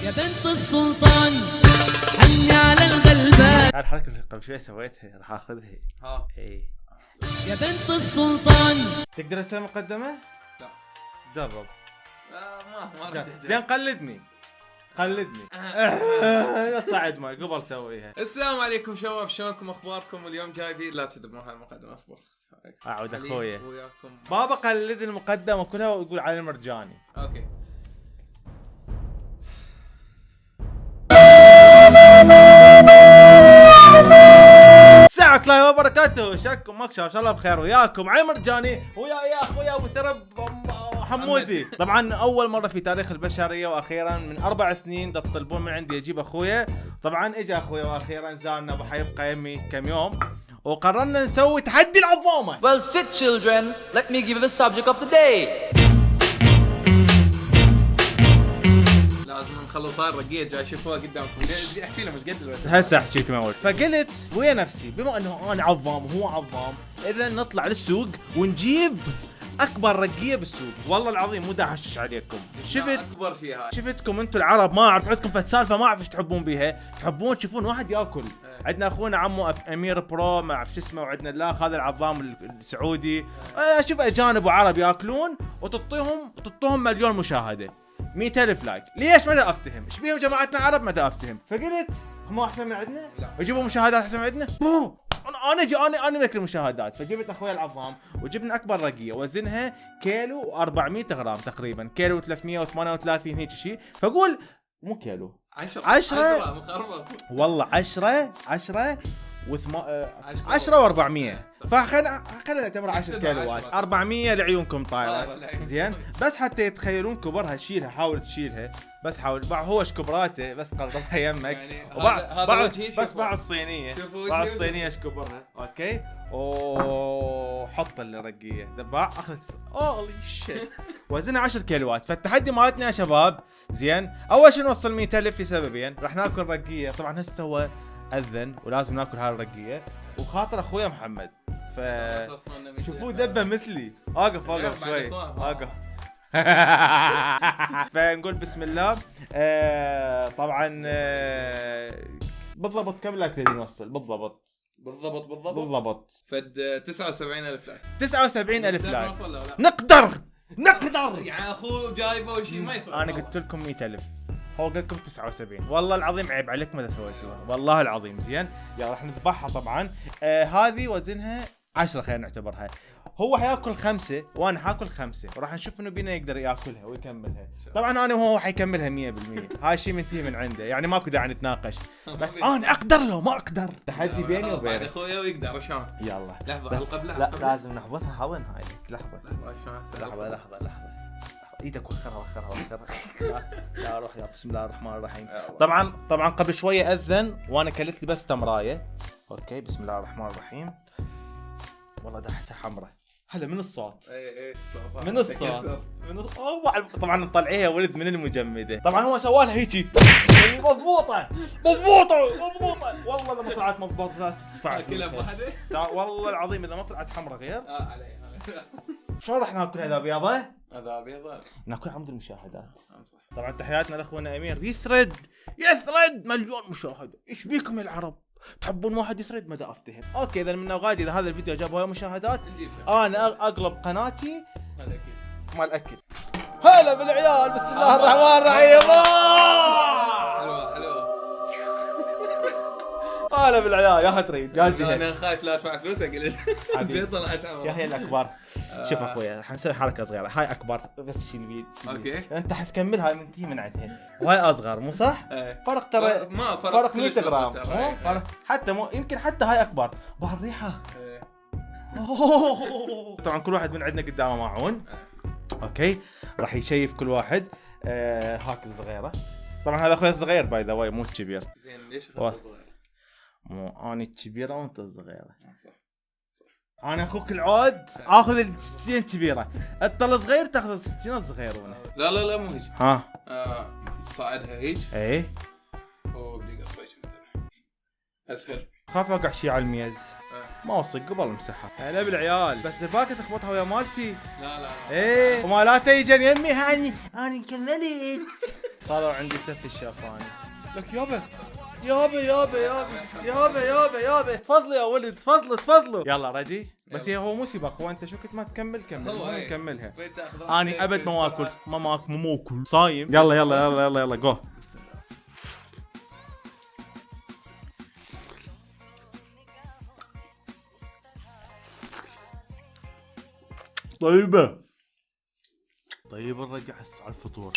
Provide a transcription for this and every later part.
يا بنت السلطان حني على الغلبان. الحركة اللي قبل شوي سويتها راح اخذها. ها اي يا بنت السلطان. تقدر تسوي مقدمة؟ لا جرب. ما جرب. تحتاج. زين قلدني. صعد ما قبل سويها. السلام عليكم شباب، شلونكم اخباركم؟ اليوم جايبين لا تدبرون هالمقدمه، اصبر اعود اخويا وياكم بابا قلد المقدمة كلها ويقول علي المرجاني. اوكي. السلام الله وبركاته، شكم مكشف ان شاء الله بخير وياكم علي مرجاني ويا اخويا ابو ثرب حمودي. طبعا اول مره في تاريخ البشريه واخيرا من 4 سنين تطلبون من عندي اجيب اخويا. طبعا اجى اخويا واخيرا زارنا وحيبقى يمي كم يوم وقررنا نسوي تحدي العظامه. Well, sit children, let me give you the subject of the day. لازم نخلص هاي الرقيه جاي شوفوها قدامكم. احكي لهم ايش قد الوزن. هسه احكي لكم اول. فقلت ويا نفسي بما انه انا عظام وهو عظام اذا نطلع للسوق ونجيب اكبر رقيه بالسوق. والله العظيم مو داحشش عليكم. اكبر شيء هاي. شفتكم انتم العرب ما اعرف عندكم فد سالفه ما اعرف ايش تحبون بيها، تحبون تشوفون واحد ياكل. عندنا اخونا عمو امير برو ما اعرف شو اسمه، وعندنا الاخ هذا العظام السعودي. اشوف اجانب وعرب ياكلون وتطوهم مليون مشاهده 100,000 لايك. ليش ما دا افتهم؟ ايش بيهم جماعتنا عرب ما دا افتهم. فقلت هم احسن من عندنا؟ لا. يجيبوا مشاهدات احسن من عندنا؟ انا ملك المشاهدات. فجبت اخويا العظام وجبنا اكبر رقيه وزنها كيلو و400 غرام تقريبا، كيلو 338 هيك شيء. فقول مو كيلو 10 مخربط والله 10 و400. فخلينا نعتبر 10 كيلوات 400 لعيونكم طايره. زين بس حتى يتخيلون كبرها. شيلها، حاول تشيلها بس حاول. هو ايش كبراته بس قربها يمك يعني وبعد بس باع الصينيه. باع الصينيه ايش كبرها. اوكي حط الرقيه دباع اخذت اولي شيت وزنها 10 كيلوات. فالتحدي مالتنا يا شباب زين اول شيء نوصل 100,000 لسببين. راح ناكل رقيه. طبعا هسه هو اذن ولازم ناكل هاي الرقيه وخاطر اخويا محمد. ف شوفوا دبه مثلي. واقف شوي واقف. فنقول بسم الله. طبعا بالضبط كم لايك تبي نوصل بالضبط فد 79,000 لايك. 79,000 لايك. نوصل لا نقدر يعني اخوه جايبه شيء ما يصير. انا قلت لكم 100,000 هو قال لكم 79. والله العظيم عيب عليكم ماذا سويتوها والله العظيم. زين يلا راح نذبحها. طبعا هذه وزنها 10 خلينا نعتبرها. هو حياكل 5 وانا حاكل 5 وراح نشوف انه بينا يقدر ياكلها ويكملها. طبعا انا وهو حيكملها 100%. هاي شيء منتهي من عنده يعني ماكو داعي نتناقش. بس انا اقدر لو ما اقدر. تحدي بيني وبينه. اخويا ويقدر شلون. يلا لحظه بس القبله لا لازم نحضرها حضن هاي لحظه لحظه لحظه ايدك وخرها لا روح يا بسم الله الرحمن الرحيم. طبعا قبل شويه اذن وانا كلت لي بس تمرايه. اوكي بسم الله الرحمن الرحيم. والله ده حسه حمره. هلا من الصوت من الصوت طبعا نطلعيها يا ولد من المجمده. طبعا هو سوالها هيجي مضبوطه والله اذا ما طلعت مضبوطه لازم تدفع كلها بوحده. والله العظيم اذا ما طلعت حمره غير. علي شلون راح ناكل هذا ابيضه؟ هذا ابيض ناكل عمود المشاهدات. صح. طبعا تحياتنا لاخونا امير. يثرد مليون مشاهده. ايش بيكم يا العرب تحبون واحد يثرد؟ ما دا افتهم. اوكي اذا من غادي اذا هذا الفيديو جاب هواي مشاهدات انا اقلب قناتي هذا اكيد مال اكل. هلا بالعيال بسم الله الرحمن الرحيم. حلو هلا بالعيال يا تريد يا جهه. انا خايف لا ادفع فلوس اقل. طلعت يا هي الاكبر. شوف اخويا حنسوي حركه صغيره. هاي اكبر بس شيل الفيديو. اوكي انت حتكملها منتهي من عندها وهاي اصغر مو صح؟ فرق ترى ما فرق 100 كلش غرام. بسيط ترى. فرق حتى يمكن حتى هاي اكبر. بهالريحه. طبعا كل واحد من عندنا قدامه ماعون. اوكي راح يشيف كل واحد. هاك الصغيره. طبعا هذا اخوي الصغير باي ذا واي مو الكبير. زين ليش اخذت صغير؟ مو انا الكبيره وانت الصغيره. صح انا اخوك العود اخذ السكينه الكبيره. انت الصغير تاخذ السكينه الصغيرونه. لا مو هيك. ها صعدها هيك. ايه وبدي قصيش اسهل. خاف اوقع شي على الميز. ما وصل قبل امسحها. هلا بالعيال بس دباكه تخبطها ويا مالتي. لا ايه ومالاتي يجن يمي هاني انا كملت. صاروا عندي 3 اشياء ثاني. لك يابا يابا يابا يابا يابا يابا يابا تفضلوا يا ولد تفضلوا تفضلوا. يلا ريدي. بس هو مو سباق، هو انت شو كنت ما تكمل كمل. هو إيه. نكملها. بغيت آخذ راحتي اني ابد ما بصراحة. اكل ما اكل صايم. يلا يلا يلا يلا يلا جو. طيبة نرجع على الفطور.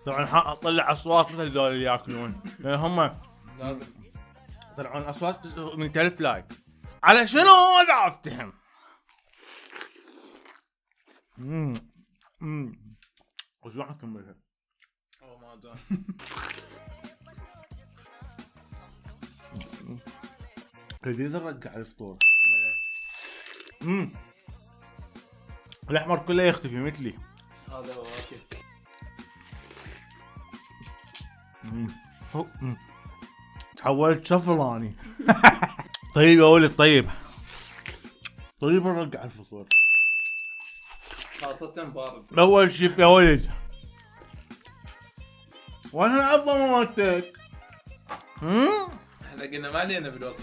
طبعا اطلع اصوات مثل ذول اللي ياكلون، لان هم لازم. يطلعون اصوات 100,000 لايك. على شنو هذا افتهم؟ وش راح اكملها؟ اوه ما ادري. لذيذ نرجع الفطور. الاحمر كله يختفي مثلي. هذا هو اوكي. تحولت شفل اني. طيب يا ولد طيب نرجع الفطور. خاصة بارد. اول شيف يا ولد. وين العظمه مالتك؟ احنا قلنا ما علينا بالوقت.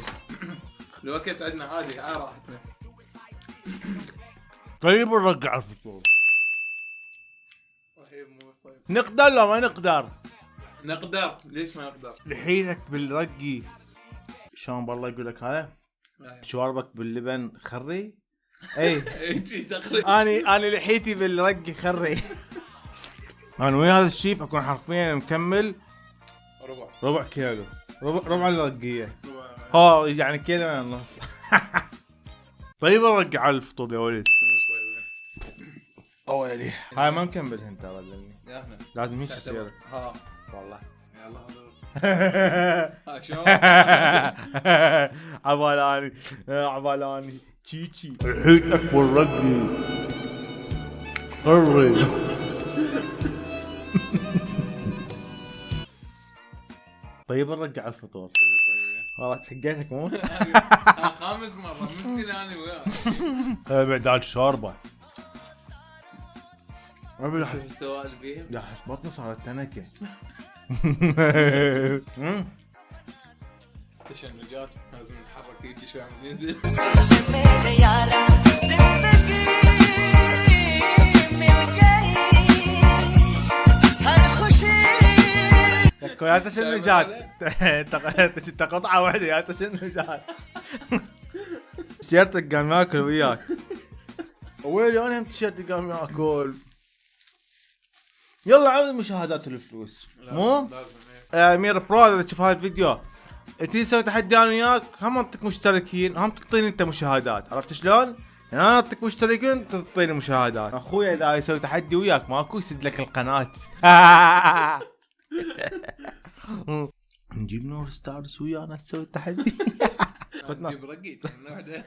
الوقت عندنا عادي على راحتنا. طيب نرجع الفطور. رهيب مو طيب. نقدر لا ما نقدر؟ نقدر. ليش ما نقدر؟ لحيتك بالرقي شلون بالله يقول لك هذا؟ شواربك باللبن خري؟ اي شي تقريبا. اني لحيتي بالرقي خري. انا ويا هذا الشيف اكون حرفيا مكمل ربع كيلو. ربع الرقيه. ها يعني كيلو ونص. طيب نرجع على الفطور يا ولد. اويلي هاي ما نكملها انت رجلني. يا احنا لازم هيك يصير. ها والله يلا ها شو عبالاني تشيتشي لحيتك والرقي قري. طيب نرجع الفطور. والله حقيتك مو؟ خامس مرة مشكلة انا وياك. بعد شوربة. شوف السوائل فيها. يا حس بطني صارت تنكة. تشنجات لازم نتحرك هيجي شوي عم ننزل. يا تشنجات. انت قطعة واحدة يا تشنجات. تيشيرتك قام ياكل وياك. ويلي انا هم تيشيرتي قام ياكل. يلا عود المشاهدات والفلوس مو؟ امير برو اذا تشوف هذا الفيديو تيجي تسوي تحدي انا وياك، هم نعطيك مشتركين، هم تعطيني انت مشاهدات، عرفت شلون؟ يعني انا اعطيك مشتركين انت تعطيني مشاهدات. اخويا اذا يسوي تحدي وياك ماكو يسد لك القناة. نجيب نور ستارز ويانا تسوي التحدي. نجيب رقيت وحده.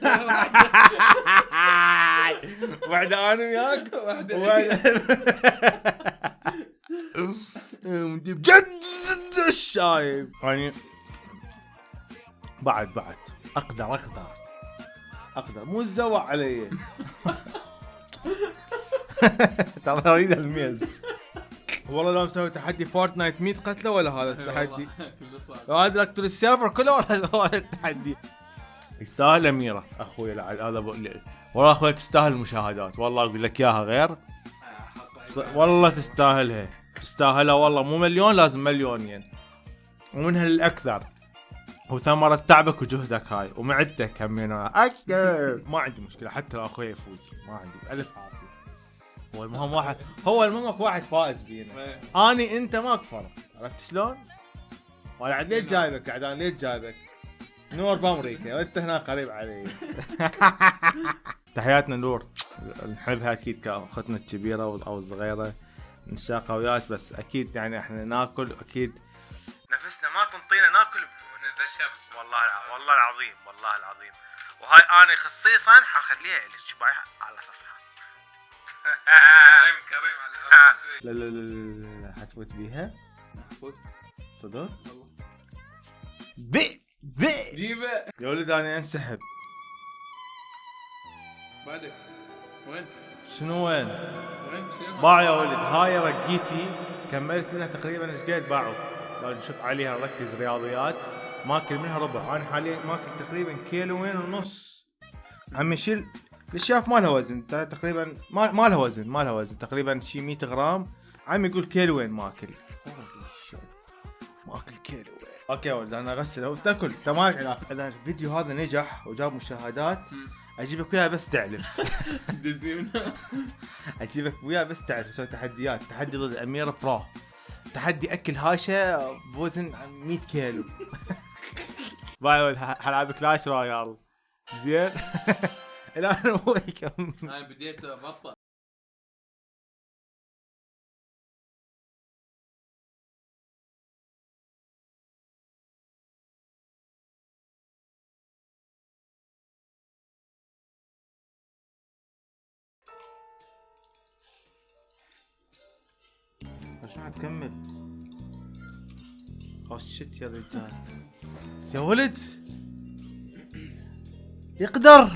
واحدة انا وياك وحده. نجيب جد الشايب يعني. بعد اقدر مو الزوع علي. ترى اريد الميز. والله لو مسوي تحدي فورتنايت 100 قتله ولا هذا التحدي. لو هذا اقتل السيرفر كله ولا هذا التحدي. يستاهل اميره اخوي هذا والله اخوي تستاهل المشاهدات، والله اقول لك اياها غير. والله تستاهلها والله، مو مليون لازم مليونين ومنها للاكثر. وثمرة تعبك وجهدك هاي ومعدتك همين اكثر. ما عندي مشكله حتى لو اخوي يفوز، ما عندي الف عافيه. هو المهم واحد، هو المهم واحد فائز بينا. اني انت ماك فرق، عرفت شلون؟ وانا عاد ليش جايبك قاعد انا ليش جايبك؟ نور بامريكا وانت هنا قريب علي. تحياتنا نور، نحبها اكيد كاختنا الكبيره او الصغيره، نشاقها وياك، بس اكيد يعني احنا ناكل اكيد نفسنا ما تنطينا ناكل نتذكر. والله العظيم وهاي انا خصيصا حخليها لك بايعها على صفحه. كريم على لا حتفوت بيها؟ فوت صدق؟ والله. بي جيبه يا ولد انا انسحب. بعدك وين؟ شنو وين؟ شنو؟ باع يا ولد. هاي رقيتي كملت منها تقريبا ايش قد باعوا؟ لو نشوف عليها نركز رياضيات ماكل منها ربع. انا حاليا ماكل تقريبا كيلوين ونص. عمي شيل الاشياف ما لها وزن تقريبا ما لها وزن ما لها وزن تقريبا شي 100 غرام. عمي يقول كيلوين ماكل. ماكل كيلوين. اوكي يا ولد انا اغسل او تاكل تمام. اذا الفيديو هذا نجح وجاب مشاهدات اجيبك وياه بس تعلف. ديزني منها. اجيبك وياه بس تعرف اسوي تحديات. تحدي ضد اميره برو. تحدي اكل هاشه بوزن 100 كيلو. باي حلعب كلاش رويال. زين. الان هو يكمل. انا بديت ابطل. عشان تكمل. خشت يا رجال. يا ولد يقدر.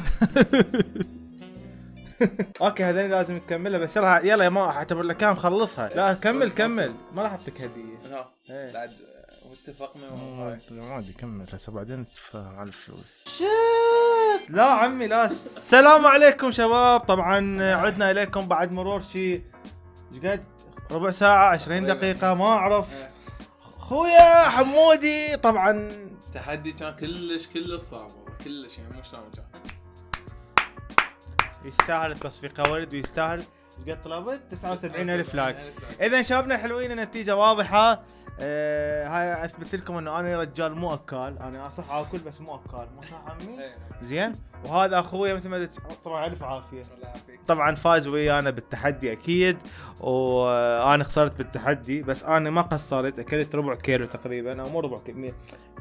اوكي هذين لازم تكملها بس يلا يا ما اعتبر لك كان مخلصها. لا كمل ما راح اعطيك هديه. لا بعد واتفقنا ما ادري كمل هسه بعدين ندفع على الفلوس. لا عمي لا. السلام عليكم شباب. طبعا عدنا اليكم بعد مرور شي ايش قد ربع ساعة 20 دقيقة ما اعرف. خويا حمودي طبعا التحدي كان كلش صعب كلش يعني مو شلون كان. يستاهل التصفيق ولد ويستاهل. ايش قد طلبت؟ 79,000 لايك. اذا شبابنا الحلوين النتيجة واضحة. هاي اثبت لكم انه انا رجال مو اكال. انا صح اكل بس مو اكال. مو صح عمي؟ زين. وهذا اخويا مثل ما طبعا الف عافيه. طبعا فاز ويانا بالتحدي اكيد. وانا خسرت بالتحدي بس انا ما قصرت. اكلت ربع كيلو تقريبا او مو ربع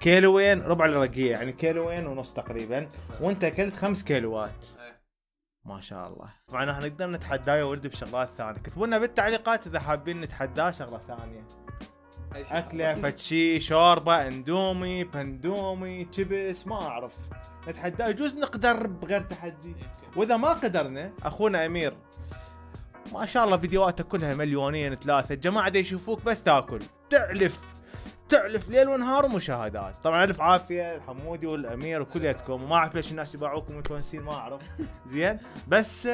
كيلوين ربع الرقيه يعني كيلوين ونص تقريبا. وانت اكلت 5 كيلوات. ما شاء الله. طبعا احنا نقدر نتحداه يا ولد بشغلات ثانيه. كتبوا لنا بالتعليقات اذا حابين نتحداه شغله ثانيه. اكله فتشي شوربه اندومي بندومي تشيبس ما اعرف. نتحداه يجوز نقدر بغير تحدي. واذا ما قدرنا اخونا امير ما شاء الله فيديوهاته كلها 2,300,000 الجماعه دا يشوفوك بس تاكل تعلف ليل ونهار مشاهدات. طبعا الف عافيه الحمودي والامير وكليتكم. وما اعرف ليش الناس يباعوكم متونسين ما اعرف. زين بس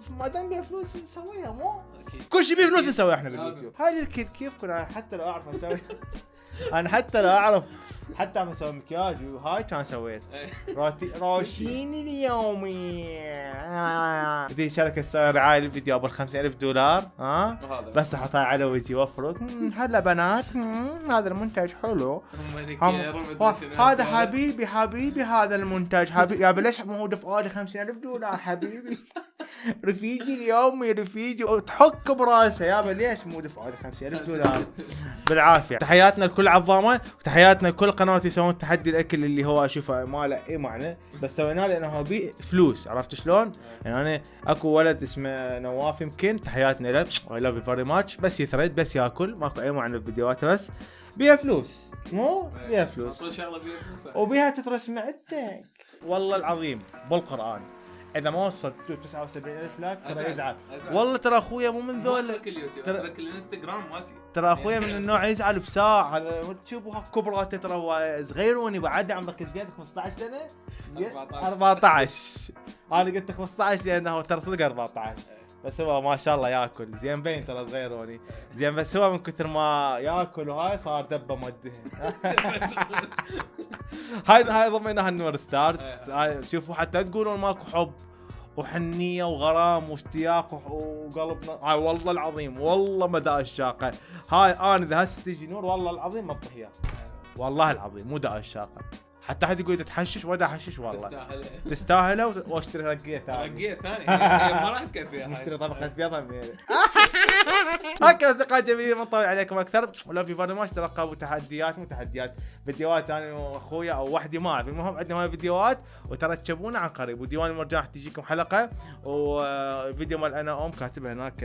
ما دام بيه فلوس نسويها مو كل شيء بيه فلوس نسويه احنا بالفيديو. هاي الكل كيفكم. انا حتى لو اعرف اسوي انا حتى لو اعرف حتى عم اسوي مكياج وهاي كان سويت روشيني اليومي. بدي شركه تسوي رعايه الفيديو ابو $50,000 ها بس احطها على وجهي وافرك. هلا بنات هذا المنتج حلو. هذا حبيبي هذا المنتج حبيبي. يا بلاش مو دفعوا لي $50,000 حبيبي. رفيجي اليومي رفيجي وتحك براسه. يابا ليش مو دفعوا لي $50,000 بالعافيه. تحياتنا لكل عظامه وتحياتنا لكل قنوات يسوون تحدي الاكل اللي هو اشوفه ما له اي معنى بس سويناه لانه هو بيه فلوس. عرفت شلون؟ يعني انا اكو ولد اسمه نواف يمكن تحياتنا له اي لاف يو فيري ماتش بس يثرد بس ياكل ماكو اي معنى بالفيديوهات بس بيها فلوس مو بيها فلوس وبيها تترس معدتك. والله العظيم بالقران اذا ما وصلت 79,000 لايك ترى يزعل. والله ترى اخويا مو من ذول. ترك الانستغرام مالتي. ترى اخويا من النوع يزعل بساعه. هذا تشوفوا كبراته ترى هو صغيروني بعد عمرك ايش قد 15 سنه 14. انا قلت 15 لانه ترى صدق 14 بس هو ما شاء الله ياكل زين باين ترى صغيروني زين بس هو من كثر ما ياكل وهاي صار دبه مدهن. هاي ضميناها النور ستارز. شوفوا حتى تقولون ماكو حب وحنيه وغرام واشتياق وقلبنا. هاي والله العظيم والله مدى الشاقه. هاي انا اذا هسه تجي نور والله العظيم ما اطيها والله العظيم مو دا الشاقه. حتى حد يقول تحشش ودا حشش والله تستاهله واشتري رقيه ثانيه ما راح تكفيها. نشتري طبقه بيض هكذا اصدقاء جميلين. ما نطول عليكم اكثر ولا في برنامج تلقوا تحديات مو تحديات فيديوهات انا واخويا او وحدي ما اعرف. المهم عندنا هاي فيديوهات وترى تشوفونا عن قريب. وديوان المرجان راح تجيكم حلقه وفيديو مال انا كاتبها هناك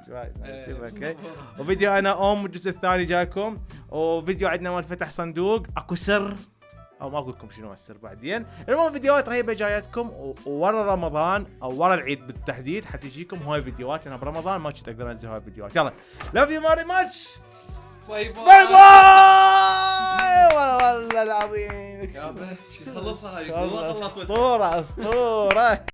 اوكي. وفيديو انا الجزء الثاني جايكم. وفيديو عندنا مال فتح صندوق اكو سر او ما اقول لكم شنو السر بعدين. المهم فيديوهات رهيبه جايتكم ورا رمضان او ورا العيد بالتحديد حتجيكم هواي فيديوهات. انا برمضان ما كنت اقدر انزل هواي فيديوهات. يلا لاف يو ماري ماتش. باي باي باي باي. والله العظيم خلصها هاي. اسطوره اسطوره.